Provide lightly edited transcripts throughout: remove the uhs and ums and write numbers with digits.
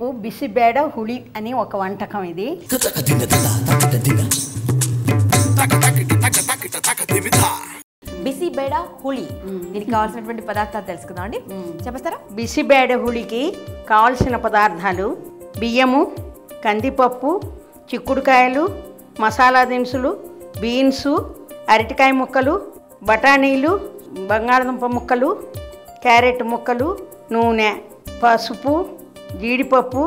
రేపు బిసిబేడ హుళి అని ఒక వంటకం ఇది. బిసిబేడ హుళి, దీనికి కావాల్సినటువంటి పదార్థాలు తెలుసుకుందామండి. చెప్పేస్తారా? బిసిబేడ హుళికి కావలసిన పదార్థాలు: బియ్యము, కందిపప్పు, చిక్కుడుకాయలు, మసాలా దినుసులు, బీన్సు, అరటికాయ ముక్కలు, బఠానీలు, బంగాళదుంప ముక్కలు, క్యారెట్ ముక్కలు, నూనె, పసుపు, జీడిపప్పు,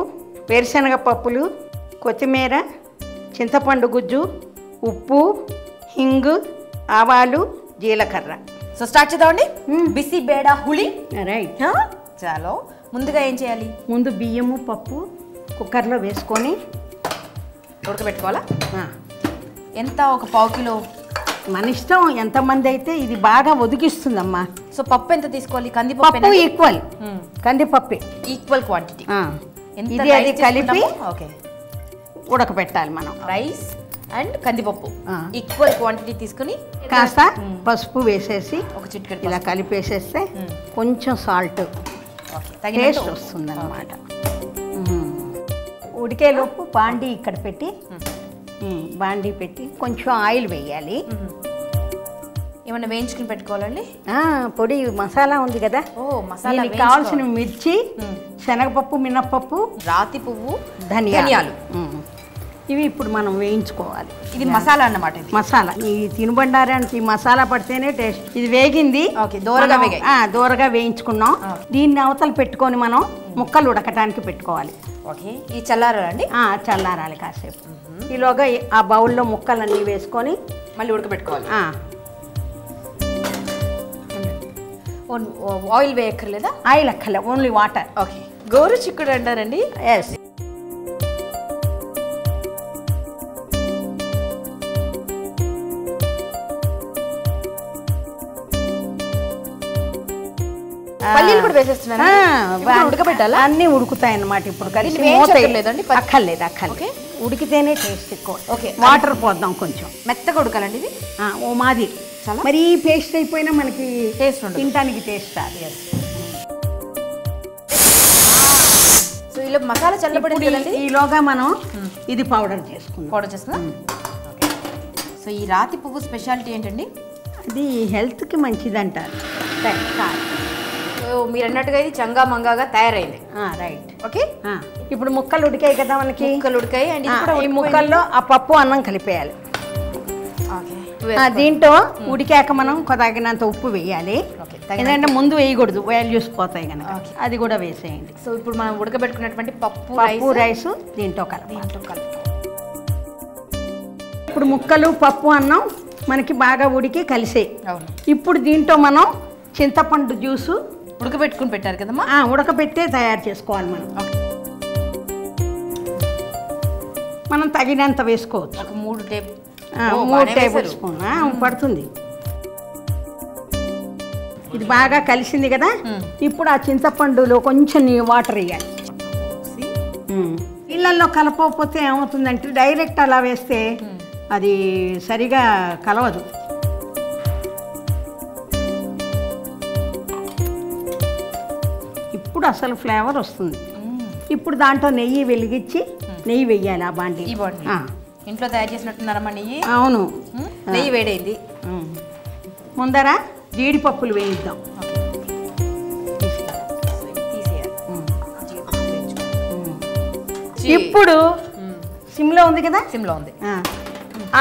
వేరుశనగ పప్పులు, కొత్తిమీర, చింతపండు గుజ్జు, ఉప్పు, హింగు, ఆవాలు, జీలకర్ర. సో స్టార్ట్ చేద్దామండి. బిసిబేడ హుళి. రైట్. చాలు. ముందుగా ఏం చేయాలి? ముందు బియ్యము పప్పు కుక్కర్లో వేసుకొని ఉడకబెట్టుకోవాలా? ఎంత? ఒక పావు కిలో. మన ఇష్టం ఎంతమంది అయితే. ఇది బాగా ఒదిగిస్తుందమ్మా. సో పప్పు ఎంత తీసుకోవాలి? కందిపప్పు ఈక్వల్, కందిపప్పు ఈక్వల్ క్వాంటిటీ. ఇది అది కలిపి ఓకే ఉడకబెట్టాలి మనం. రైస్ అండ్ కందిపప్పు ఈక్వల్ క్వాంటిటీ తీసుకుని కాస్త పసుపు వేసేసి ఒక చిటికెడు ఇలా కలిపేసేస్తే కొంచెం సాల్ట్ టేస్ట్ వస్తుంది అన్నమాట. ఉడికేలోపు బాండీ ఇక్కడ పెట్టి బాండీ పెట్టి కొంచెం ఆయిల్ వేయాలి. ఏమన్నా వేయించుకుని పెట్టుకోవాలండి? పొడి మసాలా ఉంది కదా. మసాలా కావాల్సిన మిర్చి, శనగపప్పు, మినప్పప్పు, రాతి పువ్వు, ధనియాలు, ఇవి ఇప్పుడు మనం వేయించుకోవాలి. ఇది మసాలా అన్నమాట. మసాలా ఈ తినుబండారానికి మసాలా పడితేనే టేస్ట్. ఇది వేగింది, దూరగా వేయించుకున్నాం. దీన్ని అవతల పెట్టుకొని మనం ముక్కలు ఉడకటానికి పెట్టుకోవాలి. ఓకే, ఈ చల్లారాలండి? చల్లారాలి కాసేపు. ఈలోగా ఆ బౌల్లో ముక్కలన్నీ వేసుకొని మళ్ళీ ఉడకబెట్టుకోవాలి. ఆయిల్ వేయక్కర్లేదా? ఆయిల్ అక్కర్లే, ఓన్లీ వాటర్. ఓకే, గోరు చిక్కుడు అంటారండి. ఎస్. పల్లీలు కూడా వేసేస్తున్నారా? ఉడకబెట్టాలా? అన్నీ ఉడుకుతాయి అన్నమాట. ఇప్పుడు లేదండి, అక్కర్లేదు. అక్కర్లేదు, ఉడికితేనే టేస్ట్ ఎక్కువ. ఓకే, వాటర్ పోద్దాం కొంచెం. మెత్తగా ఉడకాలండి ఇది. ఓ మాది మరి పేస్ట్ అయిపోయినా మనకి టేస్ట్ తినడానికి టేస్ట్ రాదు. సో ఇలా మసాలా చల్లబడింది. ఈలోగా మనం ఇది పౌడర్ చేసుకుందాం. సో ఈ రాతి పువ్వు స్పెషాలిటీ ఏంటండి? అది హెల్త్కి మంచిది అంటారు. మీరు అన్నట్టుగా ఇది చంగా మంగాగా తయారైంది. రైట్. ఓకే, ఇప్పుడు ముక్కలు ఉడికాయి కదా మనకి. ముక్కలు ఉడికాయి. అండ్ ఈ ముక్కల్లో ఆ పప్పు అన్నం కలిపేయాలి. దీంట్లో ఉడికాక మనం తగినంత ఉప్పు వేయాలి. ఎందుకంటే ముందు వేయకూడదు, వాల్యూస్ పోతాయి కనుక. అది కూడా వేసేయండి. సో ఇప్పుడు మనం ఉడకబెట్టుకున్నటువంటి పప్పు రైస్ దీంట్లో కలపాలి. ఇప్పుడు ముక్కలు పప్పు అన్నం మనకి బాగా ఉడికి కలిసాయి. ఇప్పుడు దీంట్లో మనం చింతపండు జ్యూసు ఉడకబెట్టుకుని పెట్టారు కదమ్మా, ఉడకబెట్టే తయారు చేసుకోవాలి. మనం తగినంత వేసుకోవచ్చు. ఒక 3 టేబుల్ స్పూన్ పడుతుంది. ఇది బాగా కలిసింది కదా. ఇప్పుడు ఆ చింతపండులో కొంచెం వాటర్ వేయాలి. ఇళ్ళల్లో కలపకపోతే ఏమవుతుందంటే డైరెక్ట్ అలా వేస్తే అది సరిగా కలవదు. ఇప్పుడు అసలు ఫ్లేవర్ వస్తుంది. ఇప్పుడు దాంట్లో నెయ్యి వెలిగించి నెయ్యి వెయ్యాలి. ఆ బాండి ఇంట్లో తయారు చేసినట్టున్నారమ్మా నెయ్యి? అవును. నెయ్యి వేడైంది. ముందర జీడిపప్పులు వేయిద్దాం. ఇప్పుడు సిమ్లో ఉంది కదా. సిమ్లో ఉంది.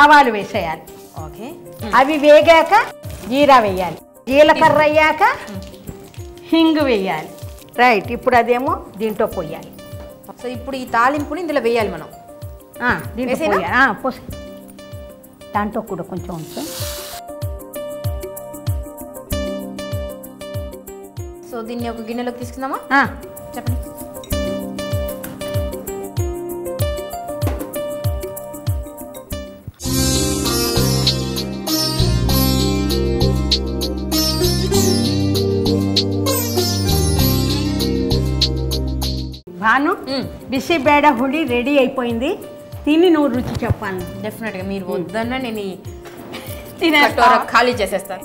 ఆవాలు వేసేయాలి. ఓకే, అవి వేగాక జీరా వేయాలి. జీలకర్ర అయ్యాక హింగు వేయాలి. రైట్. ఇప్పుడు అదేమో దీంట్లో పోయాలి. సో ఇప్పుడు ఈ తాలింపుని ఇందులో వేయాలి మనం. దీంట్లో పోసి దాంట్లో కూడా కొంచెం ఉంచు. సో దీన్ని ఒక గిన్నెలోకి తీసుకుందామా? చెప్పండి. భాను, బిసిబేడ హుళి రెడీ అయిపోయింది. తిని నువ్వు రుచి చెప్పాలి. డెఫినెట్గా. మీరు వద్దన్నా నేను ఖాళీ చేసేస్తాను.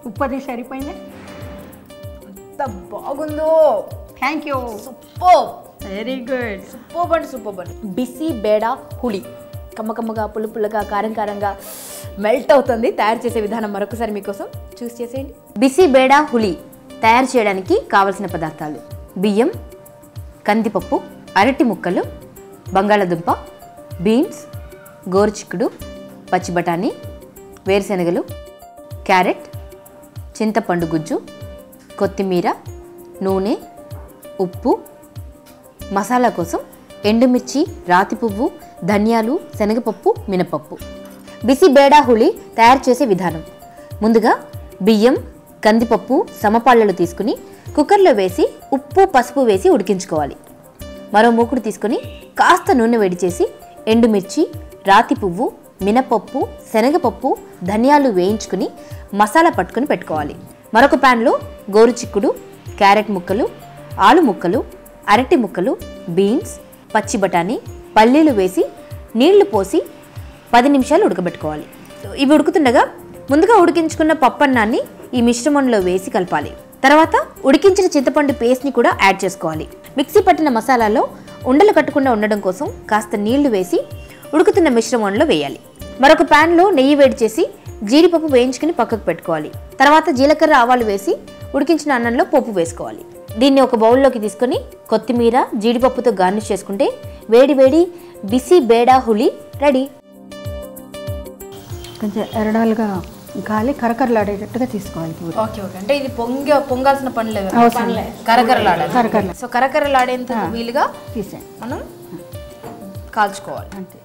ఉప్పు అది సరిపోయింది. ఎంత బాగుందో. Thank you. Super, very good. Super అండి. బిసి బేడ హుళి కమ్మకమ్మగా పులుపులుగా కారం కారంగా మెల్ట్ అవుతుంది. తయారు చేసే విధానం మరొకసారి మీకోసం చూస్ చేసేయండి. బిసి బేడా హుళి తయారు చేయడానికి కావలసిన పదార్థాలు: బియ్యం, కందిపప్పు, అరటి ముక్కలు, బంగాళదుంప, బీన్స్, గోరుచిక్కుడు, పచ్చి బఠానీ, వేరుశెనగలు, క్యారెట్, చింతపండు గుజ్జు, కొత్తిమీర, నూనె, ఉప్పు. మసాలా కోసం ఎండుమిర్చి, రాతి పువ్వు, ధనియాలు, శనగపప్పు, మినపప్పు. బిసి బేడా హుళి తయారు చేసే విధానం: ముందుగా బియ్యం, కందిపప్పు సమపాళ్ళలు తీసుకుని కుక్కర్లో వేసి ఉప్పు, పసుపు వేసి ఉడికించుకోవాలి. మరో మూకుడు తీసుకొని కాస్త నూనె వేడి చేసి ఎండుమిర్చి, రాతి పువ్వు, మినపప్పు, శనగపప్పు, ధనియాలు వేయించుకుని మసాలా పట్టుకుని పెట్టుకోవాలి. మరొక ప్యాన్లో గోరుచిక్కుడు, క్యారెట్ ముక్కలు, ఆలు ముక్కలు, అరటి ముక్కలు, బీన్స్, పచ్చి బఠానీ, పల్లీలు వేసి నీళ్లు పోసి 10 నిమిషాలు ఉడకబెట్టుకోవాలి. ఇవి ఉడుకుతుండగా ముందుగా ఉడికించుకున్న పప్పన్నాన్ని ఈ మిశ్రమంలో వేసి కలపాలి. తర్వాత ఉడికించిన చింతపండు పేస్ట్ని కూడా యాడ్ చేసుకోవాలి. మిక్సీ పట్టిన మసాలాలో ఉండలు కట్టకుండా ఉండడం కోసం కాస్త నీళ్లు వేసి ఉడుకుతున్న మిశ్రమంలో వేయాలి. మరొక ప్యాన్లో నెయ్యి వేడి చేసి జీడిపప్పు వేయించుకుని పక్కకు పెట్టుకోవాలి. తర్వాత జీలకర్ర, ఆవాలు వేసి ఉడికించిన అన్నంలో పోపు వేసుకోవాలి. దీన్ని ఒక బౌల్లోకి తీసుకొని కొత్తిమీర, జీడిపప్పుతో గార్నిష్ చేసుకుంటే వేడి వేడి బిసి బేడా హుళి రెడీ. కొంచెం ఎరడాలుగా గాలి కరకరలాడేటట్టుగా తీసుకోవాలి. ఓకే. అంటే ఇది పొంగాల్సిన పనులు కరకరలాడాలి. సో కరకరలాడేంత వీలుగా తీసేయండి, మనం కాల్చుకోవాలి. అంతే.